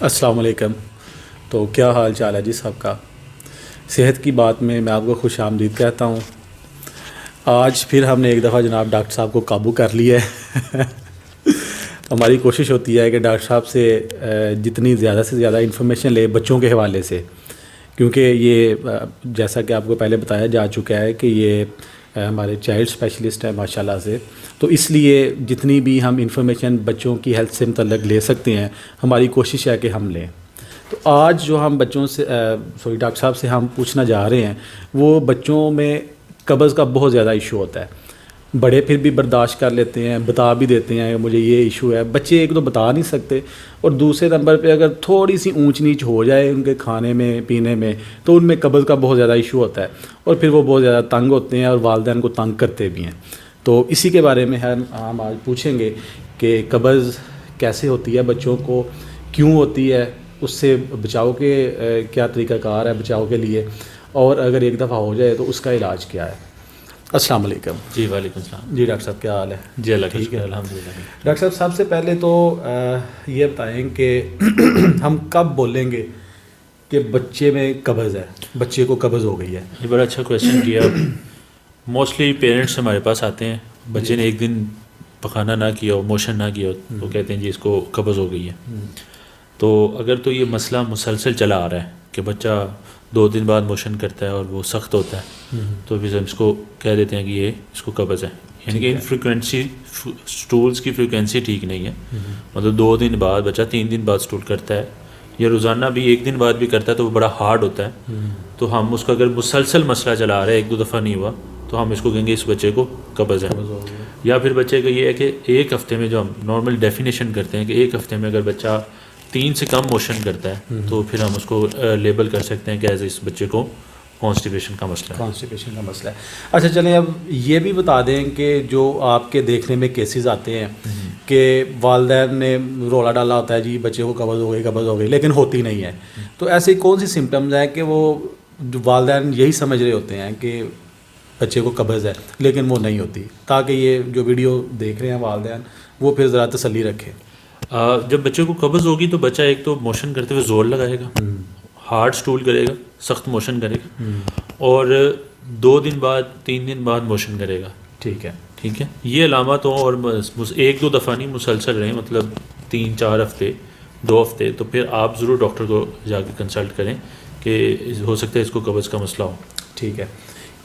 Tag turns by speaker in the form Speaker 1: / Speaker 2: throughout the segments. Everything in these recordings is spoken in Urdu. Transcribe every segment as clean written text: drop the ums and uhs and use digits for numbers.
Speaker 1: السلام علیکم. تو کیا حال چال ہے جی سب کا؟ صحت کی بات میں آپ کو خوش آمدید کہتا ہوں. آج پھر ہم نے ایک دفعہ جناب ڈاکٹر صاحب کو قابو کر لیا ہے. ہماری کوشش ہوتی ہے کہ ڈاکٹر صاحب سے جتنی زیادہ سے زیادہ انفارمیشن لے بچوں کے حوالے سے، کیونکہ یہ جیسا کہ آپ کو پہلے بتایا جا چکا ہے کہ یہ ہمارے چائلڈ اسپیشلسٹ ہیں ماشاءاللہ سے، تو اس لیے جتنی بھی ہم انفارمیشن بچوں کی ہیلتھ سے متعلق لے سکتے ہیں ہماری کوشش ہے کہ ہم لیں. تو آج جو ہم بچوں سے ڈاکٹر صاحب سے ہم پوچھنا جا رہے ہیں وہ بچوں میں قبض کا بہت زیادہ ایشو ہوتا ہے. بڑے پھر بھی برداشت کر لیتے ہیں، بتا بھی دیتے ہیں کہ مجھے یہ ایشو ہے. بچے ایک تو بتا نہیں سکتے، اور دوسرے نمبر پہ اگر تھوڑی سی اونچ نیچ ہو جائے ان کے کھانے میں پینے میں تو ان میں قبض کا بہت زیادہ ایشو ہوتا ہے، اور پھر وہ بہت زیادہ تنگ ہوتے ہیں اور والدین کو تنگ کرتے بھی ہیں. تو اسی کے بارے میں ہم آج پوچھیں گے کہ قبض کیسے ہوتی ہے بچوں کو، کیوں ہوتی ہے، اس سے بچاؤ کے کیا طریقہ کار ہے بچاؤ کے لیے، اور اگر ایک دفعہ ہو جائے تو اس کا علاج کیا ہے. السلام علیکم.
Speaker 2: جی وعلیکم السلام.
Speaker 1: جی ڈاکٹر صاحب کیا حال ہے؟
Speaker 2: جی اللہ
Speaker 1: ٹھیک ہے
Speaker 2: الحمد للہ.
Speaker 1: ڈاکٹر صاحب سب سے پہلے تو یہ بتائیں کہ ہم کب بولیں گے کہ بچے میں قبض ہے، بچے کو قبض ہو گئی ہے؟
Speaker 2: یہ بڑا اچھا کویشچن کیا. موسٹلی پیرنٹس ہمارے پاس آتے ہیں، بچے نے ایک دن پخانہ نہ کیا ہو، موشن نہ کیا ہو، تو کہتے ہیں جی اس کو قبض ہو گئی ہے. تو اگر تو یہ مسئلہ مسلسل چلا آ رہا ہے کہ بچہ 2 دن بعد موشن کرتا ہے اور وہ سخت ہوتا ہے، تو پھر ہم اس کو کہہ دیتے ہیں کہ یہ اس کو قبض ہے. یعنی کہ فریکوینسی اسٹولس کی فریکوینسی ٹھیک نہیں ہے. مطلب 2 دن بعد بچہ 3 دن بعد اسٹول کرتا ہے، یا روزانہ بھی 1 دن بعد بھی کرتا ہے، تو وہ بڑا ہارڈ ہوتا ہے. تو ہم اس کا اگر مسلسل مسئلہ چلا رہا ہے، 1-2 دفعہ نہیں ہوا، تو ہم اس کو کہیں گے اس بچے کو قبض ہے. یا پھر بچے کا یہ ہے کہ 1 ہفتے میں، جو ہم نارمل ڈیفینیشن کرتے ہیں کہ 1 ہفتے میں اگر بچہ 3 سے کم موشن کرتا ہے تو پھر ہم اس کو لیبل کر سکتے ہیں کہ ایز اس بچے کو کانسٹیپیشن کا مسئلہ ہے.
Speaker 1: کانسٹیپیشن کا مسئلہ ہے. اچھا چلیں اب یہ بھی بتا دیں کہ جو آپ کے دیکھنے میں کیسز آتے ہیں کہ والدین نے رولا ڈالا ہوتا ہے جی بچے کو قبض ہو گئی لیکن ہوتی نہیں ہے، تو ایسی کون سی سمٹمز ہیں کہ وہ والدین یہی سمجھ رہے ہوتے ہیں کہ بچے کو قبض ہے لیکن وہ نہیں ہوتی، تاکہ یہ جو ویڈیو دیکھ رہے ہیں والدین وہ پھر ذرا تسلی رکھیں؟
Speaker 2: جب بچے کو قبض ہوگی تو بچہ ایک تو موشن کرتے ہوئے زور لگائے گا، ہارڈ اسٹول کرے گا، سخت موشن کرے گا، اور 2 دن بعد 3 دن بعد موشن کرے گا.
Speaker 1: ٹھیک ہے.
Speaker 2: یہ علامات ہوں اور 1-2 دفعہ نہیں مسلسل رہیں، مطلب 3-4 ہفتے 2 ہفتے، تو پھر آپ ضرور ڈاکٹر کو جا کے کنسلٹ کریں کہ ہو سکتا ہے اس کو قبض کا مسئلہ ہو.
Speaker 1: ٹھیک ہے.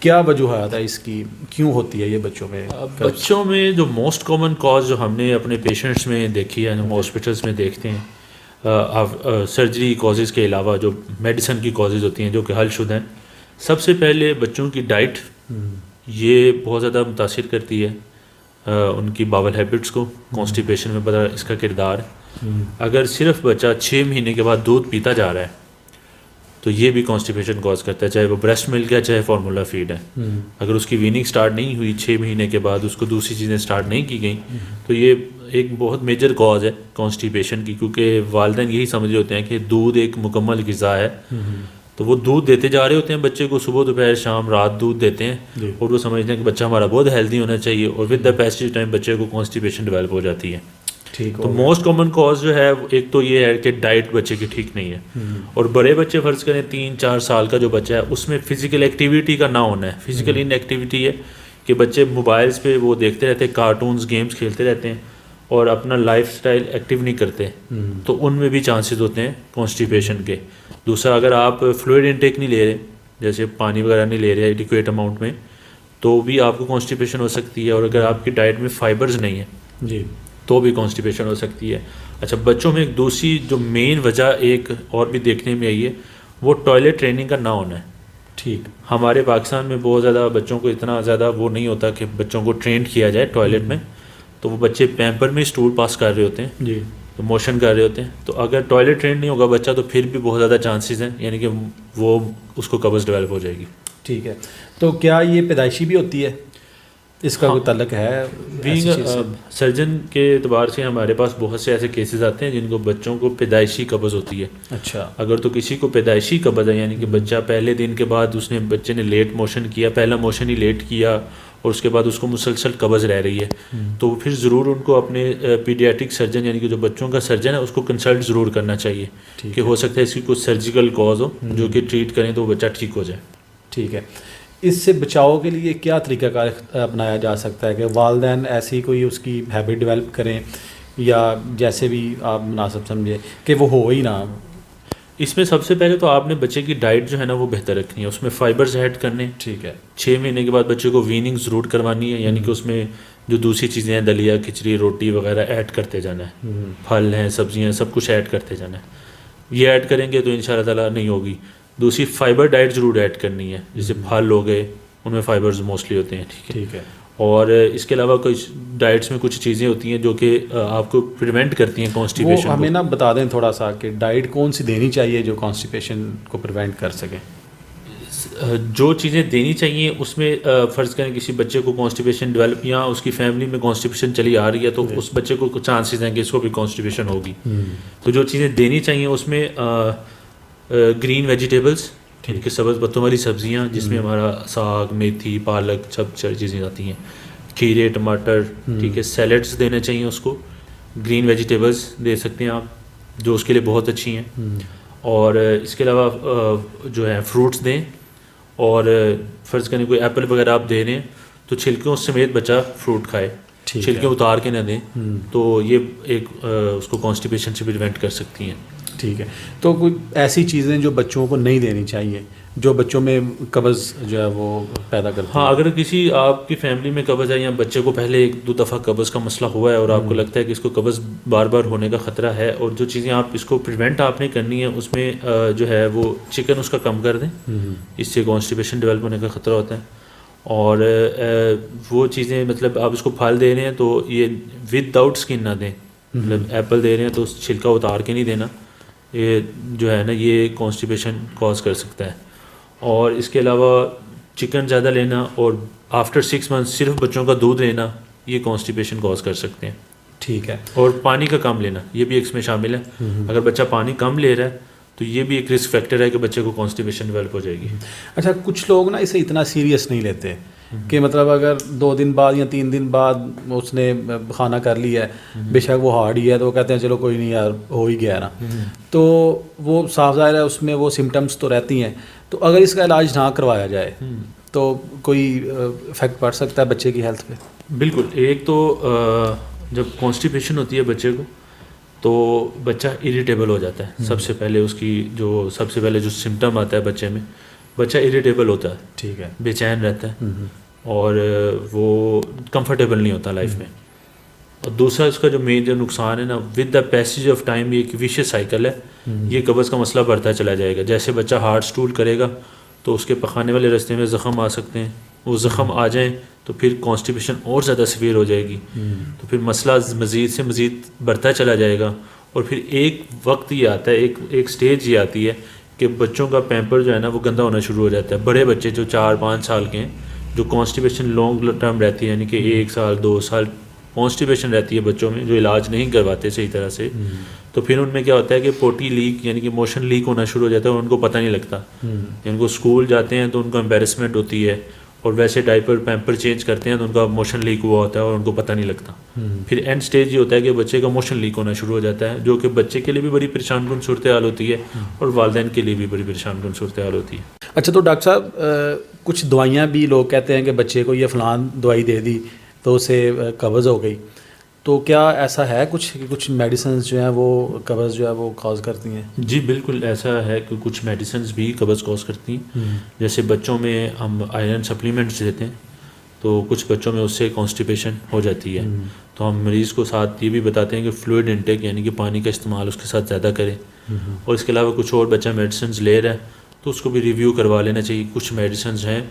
Speaker 1: کیا وجوہات ہے اس کی، کیوں ہوتی ہے یہ بچوں میں؟
Speaker 2: بچوں میں جو موسٹ کامن کاز جو ہم نے اپنے پیشنٹس میں دیکھی ہے، ہم ہاسپٹلس میں دیکھتے ہیں، سرجری کازز کے علاوہ جو میڈیسن کی کازز ہوتی ہیں جو کہ حل شدہ ہیں. سب سے پہلے بچوں کی ڈائٹ، یہ بہت زیادہ متاثر کرتی ہے ان کی باول ہیبٹس کو. کانسٹیپیشن میں بڑا اس کا کردار ہے. اگر صرف بچہ 6 مہینے کے بعد دودھ پیتا جا رہا ہے تو یہ بھی کانسٹیپیشن کاز کرتا ہے، چاہے وہ بریسٹ ملک ہے چاہے فارمولا فیڈ ہے. اگر اس کی ویننگ سٹارٹ نہیں ہوئی 6 مہینے کے بعد، اس کو دوسری چیزیں سٹارٹ نہیں کی گئیں، تو یہ ایک بہت میجر کاز ہے کانسٹیپیشن کی، کیونکہ والدین یہی سمجھ رہے ہوتے ہیں کہ دودھ ایک مکمل غذا ہے. تو وہ دودھ دیتے جا رہے ہوتے ہیں بچے کو، صبح دوپہر شام رات دودھ دیتے ہیں، اور وہ سمجھتے ہیں کہ بچہ ہمارا بہت ہیلدی ہونا چاہیے، اور ود دا پیسج ٹائم بچے کو کانسٹیپیشن ڈیولپ ہو جاتی ہے. تو موسٹ کامن کاز جو ہے ایک تو یہ ہے کہ ڈائٹ بچے کی ٹھیک نہیں ہے. اور بڑے بچے فرض کریں 3-4 سال کا جو بچہ ہے اس میں فزیکل ایکٹیویٹی کا نہ ہونا ہے. فزیکل ان ایکٹیویٹی ہے کہ بچے موبائلس پہ وہ دیکھتے رہتے ہیں، کارٹونز گیمز کھیلتے رہتے ہیں اور اپنا لائف سٹائل ایکٹیو نہیں کرتے، تو ان میں بھی چانسز ہوتے ہیں کانسٹیپیشن کے. دوسرا، اگر آپ فلوئڈ انٹیک نہیں لے رہے، جیسے پانی وغیرہ نہیں لے رہے ایڈیکویٹ اماؤنٹ میں، تو بھی آپ کو کانسٹیپیشن ہو سکتی ہے. اور اگر آپ کی ڈائٹ میں فائبرز نہیں ہیں
Speaker 1: جی
Speaker 2: تو بھی کانسٹیپیشن ہو سکتی ہے. اچھا، بچوں میں ایک دوسری جو مین وجہ ایک اور بھی دیکھنے میں آئی ہے، وہ ٹوائلٹ ٹریننگ کا نہ ہونا ہے.
Speaker 1: ٹھیک.
Speaker 2: ہمارے پاکستان میں بہت زیادہ بچوں کو اتنا زیادہ وہ نہیں ہوتا کہ بچوں کو ٹرینڈ کیا جائے ٹوائلٹ میں، تو وہ بچے پیمپر میں اسٹول پاس کر رہے ہوتے ہیں،
Speaker 1: جی
Speaker 2: تو موشن کر رہے ہوتے ہیں. تو اگر ٹوائلٹ ٹرینڈ نہیں ہوگا بچہ تو پھر بھی بہت زیادہ چانسز ہیں، یعنی کہ وہ اس کو قبض ڈیولپ ہو جائے گی.
Speaker 1: ٹھیک ہے. تو کیا یہ پیدائشی بھی ہوتی ہے، اس کا کوئی تعلق ہے؟
Speaker 2: بینگ سرجن کے اعتبار سے ہمارے پاس بہت سے ایسے کیسز آتے ہیں جن کو بچوں کو پیدائشی قبض ہوتی ہے.
Speaker 1: اچھا.
Speaker 2: اگر تو کسی کو پیدائشی قبض ہے، یعنی کہ بچہ پہلے دن کے بعد بچے نے لیٹ موشن کیا، پہلا موشن ہی لیٹ کیا، اور اس کے بعد اس کو مسلسل قبض رہ رہی ہے تو پھر ضرور ان کو اپنے پیڈیاٹرک سرجن یعنی کہ جو بچوں کا سرجن ہے اس کو کنسلٹ ضرور کرنا چاہیے کہ ہو سکتا ہے اس کی کوئی سرجیکل کاز ہو جو کہ ٹریٹ کریں تو وہ بچہ ٹھیک ہو جائے.
Speaker 1: ٹھیک ہے. اس سے بچاؤ کے لیے کیا طریقہ کار اپنایا جا سکتا ہے کہ والدین ایسی کوئی اس کی ہیبٹ ڈیولپ کریں یا جیسے بھی آپ مناسب سمجھے کہ وہ ہو ہی نہ؟
Speaker 2: اس میں سب سے پہلے تو آپ نے بچے کی ڈائٹ جو ہے نا وہ بہتر رکھنی ہے, اس میں فائبرز ایڈ کرنے.
Speaker 1: ٹھیک ہے.
Speaker 2: 6 مہینے کے بعد بچے کو ویننگ ضرور کروانی ہے, یعنی کہ اس میں جو دوسری چیزیں ہیں دلیا کھچڑی روٹی وغیرہ ایڈ کرتے جانا ہے, پھل ہیں سبزیاں ہیں سب کچھ ایڈ کرتے جانا ہے. یہ ایڈ کریں گے تو ان شاء اللہ تعالیٰ نہیں ہوگی. دوسری فائبر ڈائٹ ضرور ایڈ کرنی ہے, جیسے پھل ہو گئے ان میں فائبرز موسٹلی ہوتے ہیں.
Speaker 1: ٹھیک ہے.
Speaker 2: اور اس کے علاوہ کچھ ڈائٹس میں کچھ چیزیں ہوتی ہیں جو کہ آپ کو پریونٹ کرتی ہیں کانسٹیپیشن.
Speaker 1: ہمیں نا بتا دیں تھوڑا سا کہ ڈائٹ کون سی دینی چاہیے جو کانسٹیپیشن کو پریونٹ کر سکے.
Speaker 2: جو چیزیں دینی چاہیے اس میں فرض کریں کسی بچے کو کانسٹیپیشن ڈیولپ یا اس کی فیملی میں کانسٹیپیشن چلی آ رہی ہے تو اس بچے کو کچھ چانسز ہیں کہ اس کو بھی کانسٹیپیشن ہوگی. تو جو چیزیں دینی چاہیے اس میں گرین ویجیٹیبلس کہ سبز پتوں والی سبزیاں جس میں ہمارا ساگ میتھی پالک سب چیزیں آتی ہیں, کھیرے ٹماٹر. ٹھیک ہے. سیلڈس دینے چاہیے اس کو, گرین ویجیٹیبلس دے سکتے ہیں آپ جو اس کے لیے بہت اچھی ہیں. اور اس کے علاوہ جو ہے فروٹس دیں, اور فرض کریں کوئی ایپل وغیرہ آپ دے رہے ہیں تو چھلکوں سمیت بچہ فروٹ کھائے, چھلکے اتار کے نہ دیں, تو یہ ایک اس کو کانسٹیپیشن سے پریونٹ کر سکتی ہیں.
Speaker 1: ٹھیک ہے. تو کوئی ایسی چیزیں جو بچوں کو نہیں دینی چاہیے جو بچوں میں قبض جو ہے وہ پیدا کرتی ہیں؟
Speaker 2: ہاں, اگر کسی آپ کی فیملی میں قبض ہے یا بچے کو پہلے 1-2 دفعہ قبض کا مسئلہ ہوا ہے اور آپ کو لگتا ہے کہ اس کو قبض بار بار ہونے کا خطرہ ہے, اور جو چیزیں آپ اس کو پریونٹ آپ نے کرنی ہے اس میں جو ہے وہ چکن اس کا کم کر دیں, اس سے کانسٹیپیشن ڈیولپ ہونے کا خطرہ ہوتا ہے. اور وہ چیزیں مطلب آپ اس کو پھل دے رہے ہیں تو یہ ود آؤٹ اسکن نہ دیں, مطلب ایپل دے رہے ہیں تو چھلکا اتار کے نہیں دینا, یہ جو ہے نا یہ کانسٹیپیشن کاز کر سکتا ہے. اور اس کے علاوہ چکن زیادہ لینا اور آفٹر 6 months صرف بچوں کا دودھ لینا یہ کانسٹیپیشن کاز کر سکتے ہیں.
Speaker 1: ٹھیک ہے.
Speaker 2: اور پانی کا کم لینا یہ بھی اس میں شامل ہے. اگر بچہ پانی کم لے رہا ہے تو یہ بھی ایک رسک فیکٹر ہے کہ بچے کو کانسٹیپیشن ڈیولپ ہو جائے گی.
Speaker 1: اچھا, کچھ لوگ نا اسے اتنا سیریس نہیں لیتے کہ مطلب اگر 2 دن بعد یا 3 دن بعد اس نے کھانا کر لیا ہے, بے شک وہ ہارڈ ہی ہے, تو وہ کہتے ہیں چلو کوئی نہیں یار ہو ہی گیا نا. تو وہ صاف ظاہر ہے اس میں وہ سمٹمس تو رہتی ہیں, تو اگر اس کا علاج نہ کروایا جائے تو کوئی افیکٹ پڑ سکتا ہے بچے کی ہیلتھ پہ؟
Speaker 2: بالکل. ایک تو جب کانسٹیپیشن ہوتی ہے بچے کو تو بچہ اریٹیبل ہو جاتا ہے. سب سے پہلے اس کی سب سے پہلے جو سمٹم آتا ہے بچے میں, بچہ اریٹیبل ہوتا ہے.
Speaker 1: ٹھیک ہے.
Speaker 2: بے چین رہتا ہے اور وہ کمفرٹیبل نہیں ہوتا لائف میں. اور دوسرا اس کا جو میجر نقصان ہے نا, with the passage of time یہ ایک ویشیس سائیکل ہے, یہ قبض کا مسئلہ بڑھتا چلا جائے گا. جیسے بچہ ہارڈ اسٹول کرے گا تو اس کے پخانے والے راستے میں زخم آ سکتے ہیں, وہ زخم آ جائیں تو پھر کانسٹیپیشن اور زیادہ سیویئر ہو جائے گی, تو پھر مسئلہ مزید سے مزید بڑھتا چلا جائے گا. اور پھر ایک وقت یہ آتا ہے, ایک سٹیج یہ آتی ہے کہ بچوں کا پیمپر جو ہے نا وہ گندا ہونا شروع ہو جاتا ہے. بڑے بچے جو 4-5 سال کے ہیں جو کانسٹیپیشن لانگ ٹرم رہتی ہے, یعنی کہ 1 سال 2 سال کانسٹیپیشن رہتی ہے بچوں میں جو علاج نہیں کرواتے صحیح طرح سے, تو پھر ان میں کیا ہوتا ہے کہ پوٹی لیک یعنی کہ موشن لیک ہونا شروع ہو جاتا ہے اور ان کو پتہ نہیں لگتا. ان کو اسکول جاتے ہیں تو ان کو امبیرسمنٹ ہوتی ہے, اور ویسے ڈائپر پیمپر چینج کرتے ہیں تو ان کا موشن لیک ہوا ہوتا ہے اور ان کو پتہ نہیں لگتا. پھر اینڈ سٹیج یہ ہوتا ہے کہ بچے کا موشن لیک ہونا شروع ہو جاتا ہے, جو کہ بچے کے لیے بھی بڑی پریشان کن صورتحال ہوتی ہے اور والدین کے لیے بھی بڑی پریشان کن صورتحال ہوتی ہے.
Speaker 1: اچھا, تو ڈاکٹر صاحب کچھ دوائیاں بھی لوگ کہتے ہیں کہ بچے کو یہ فلان دوائی دے دی تو اسے قبض ہو گئی, تو کیا ایسا ہے کچھ میڈیسنز جو ہیں وہ قبض جو ہے وہ کاز کرتی ہیں؟
Speaker 2: جی بالکل ایسا ہے کہ کچھ میڈیسنز بھی قبض کاز کرتی ہیں. جیسے بچوں میں ہم آئرن سپلیمنٹس دیتے ہیں تو کچھ بچوں میں اس سے کانسٹیپیشن ہو جاتی ہے, تو ہم مریض کو ساتھ یہ بھی بتاتے ہیں کہ فلوئڈ انٹیک یعنی کہ پانی کا استعمال اس کے ساتھ زیادہ کریں. اور اس کے علاوہ کچھ اور بچہ میڈیسنز لے رہا ہے تو اس کو بھی ریویو کروا لینا چاہیے. کچھ میڈیسنز ہیں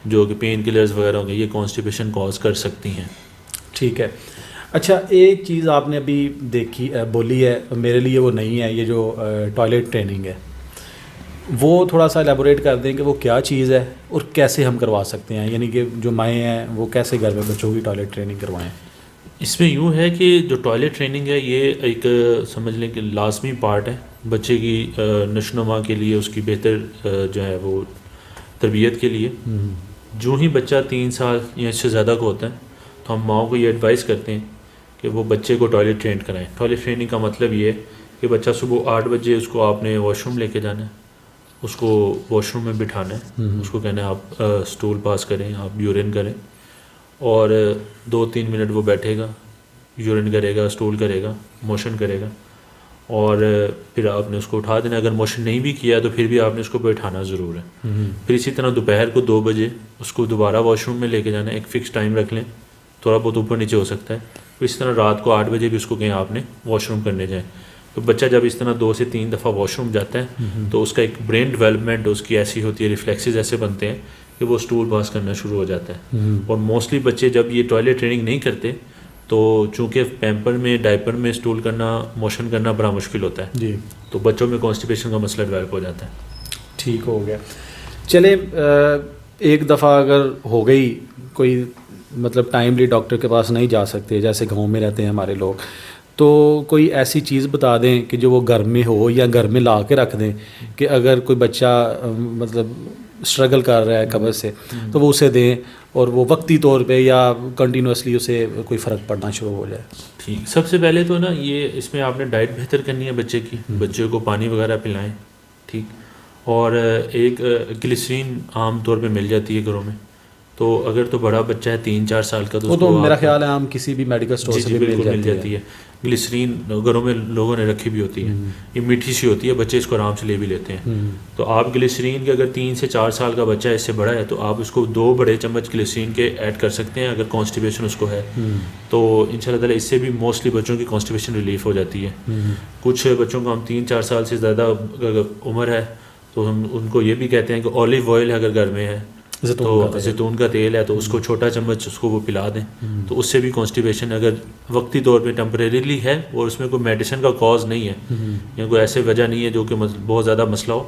Speaker 2: جو کہ پین کلرز وغیرہ ہوں گے, یہ کانسٹیپیشن کاز کر سکتی ہیں.
Speaker 1: ٹھیک ہے. اچھا, ایک چیز آپ نے ابھی بولی ہے, میرے لیے وہ نہیں ہے, یہ جو ٹوائلٹ ٹریننگ ہے وہ تھوڑا سا ایلیبوریٹ کر دیں کہ وہ کیا چیز ہے اور کیسے ہم کروا سکتے ہیں, یعنی کہ جو مائیں ہیں وہ کیسے گھر میں بچوں کی ٹوائلٹ ٹریننگ کروائیں.
Speaker 2: اس میں یوں ہے کہ جو ٹوائلٹ ٹریننگ ہے یہ ایک سمجھ لیں کہ لازمی پارٹ ہے بچے کی نشو و نما کے لیے, اس کی بہتر جو ہے وہ تربیت کے لیے. جو ہی بچہ 3 سال یا اس سے زیادہ کو ہوتا ہے تو ہم ماؤں کو یہ ایڈوائز کرتے ہیں کہ وہ بچے کو ٹوائلٹ ٹرینڈ کرائیں. ٹوائلٹ ٹریننگ کا مطلب یہ ہے کہ بچہ صبح 8 بجے اس کو آپ نے واش روم لے کے جانا ہے, اس کو واش روم میں بٹھانا ہے, اس کو کہنا ہے آپ اسٹول پاس کریں, آپ یورین کریں, اور 2-3 منٹ وہ بیٹھے گا, یورین کرے گا, اسٹول کرے گا, موشن کرے گا, اور پھر آپ نے اس کو اٹھا دینا. اگر موشن نہیں بھی کیا تو پھر بھی آپ نے اس کو بٹھانا ضرور ہے. پھر اسی طرح دوپہر کو 2 بجے اس کو دوبارہ واش روم میں لے کے جانا ہے, ایک فکس ٹائم رکھ لیں, تھوڑا بہت اوپر نیچے ہو سکتا ہے. پھر اسی طرح رات کو 8 بجے بھی اس کو کہیں آپ نے واش روم کرنے جائیں. تو بچہ جب اس طرح 2 سے 3 دفعہ واش روم جاتا ہے تو اس کا ایک برین ڈیولپمنٹ اس کی ایسی ہوتی ہے, ریفلیکسز ایسے بنتے ہیں کہ وہ اسٹول پاس کرنا شروع ہو جاتا ہے. اور موسٹلی بچے جب یہ ٹوائلٹ ٹریننگ نہیں کرتے تو چونکہ پیمپر میں ڈائپر میں اسٹول کرنا, موشن کرنا بڑا مشکل ہوتا ہے
Speaker 1: جی,
Speaker 2: تو بچوں میں کانسٹیپیشن کا مسئلہ ڈیولپ ہو جاتا ہے.
Speaker 1: ٹھیک ہو گیا. چلے ایک دفعہ اگر ہو گئی کوئی مطلب ٹائملی ڈاکٹر کے پاس نہیں جا سکتے, جیسے گاؤں میں رہتے ہیں ہمارے لوگ, تو کوئی ایسی چیز بتا دیں کہ جو وہ گھر میں ہو یا گھر میں لا کے رکھ دیں کہ اگر کوئی بچہ مطلب اسٹرگل کر رہا ہے قبض سے تو وہ اسے دیں اور وہ وقتی طور پہ یا کنٹینیوسلی اسے کوئی فرق پڑنا شروع ہو جائے.
Speaker 2: ٹھیک, سب سے پہلے تو نا یہ اس میں آپ نے ڈائٹ بہتر کرنی ہے بچے کی, بچے کو پانی وغیرہ پلائیں, ٹھیک, اور ایک گلیسرین عام طور پہ مل جاتی ہے گھروں میں. تو اگر تو بڑا بچہ ہے 3-4 سال کا تو
Speaker 1: وہ تو میرا خیال ہے ہم کسی بھی میڈیکل اسٹور سے بھی
Speaker 2: مل جاتی ہے. گلیسرین گھروں میں لوگوں نے رکھی بھی ہوتی ہے, یہ میٹھی سی ہوتی ہے, بچے اس کو آرام سے لے بھی لیتے ہیں. تو آپ گلیسرین کے اگر 3 سے 4 سال کا بچہ اس سے بڑا ہے تو آپ اس کو 2 بڑے چمچ گلیسرین کے ایڈ کر سکتے ہیں. اگر کانسٹیپیشن اس کو ہے تو ان شاء اللہ تعالیٰ اس سے بھی موسٹلی بچوں کی کانسٹیپیشن ریلیف ہو جاتی ہے. کچھ بچوں کو ہم 3-4 سال سے زیادہ عمر ہے تو ہم ان کو یہ بھی کہتے ہیں کہ اولیو آئل اگر گھر میں ہے تو زیتون کا تیل ہے تو اس کو چھوٹا چمچ اس کو وہ پلا دیں, تو اس سے بھی کانسٹیپیشن اگر وقتی طور پہ ٹیمپریریلی ہے اور اس میں کوئی میڈیسن کا کاز نہیں ہے یا کوئی ایسے وجہ نہیں ہے جو کہ بہت زیادہ مسئلہ ہو,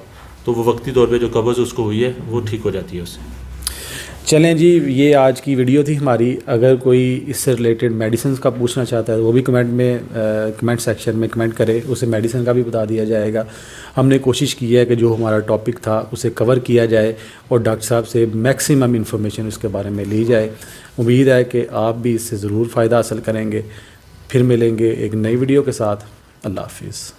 Speaker 2: تو وہ وقتی طور پہ جو قبض اس کو ہوئی ہے وہ ٹھیک ہو جاتی ہے اس سے.
Speaker 1: چلیں جی, یہ آج کی ویڈیو تھی ہماری. اگر کوئی اس سے ریلیٹڈ میڈیسنز کا پوچھنا چاہتا ہے وہ بھی کمنٹ سیکشن میں کمنٹ کرے, اسے میڈیسن کا بھی بتا دیا جائے گا. ہم نے کوشش کی ہے کہ جو ہمارا ٹاپک تھا اسے کور کیا جائے اور ڈاکٹر صاحب سے میکسیمم انفارمیشن اس کے بارے میں لی جائے. امید ہے کہ آپ بھی اس سے ضرور فائدہ حاصل کریں گے. پھر ملیں گے ایک نئی ویڈیو کے ساتھ. اللہ حافظ.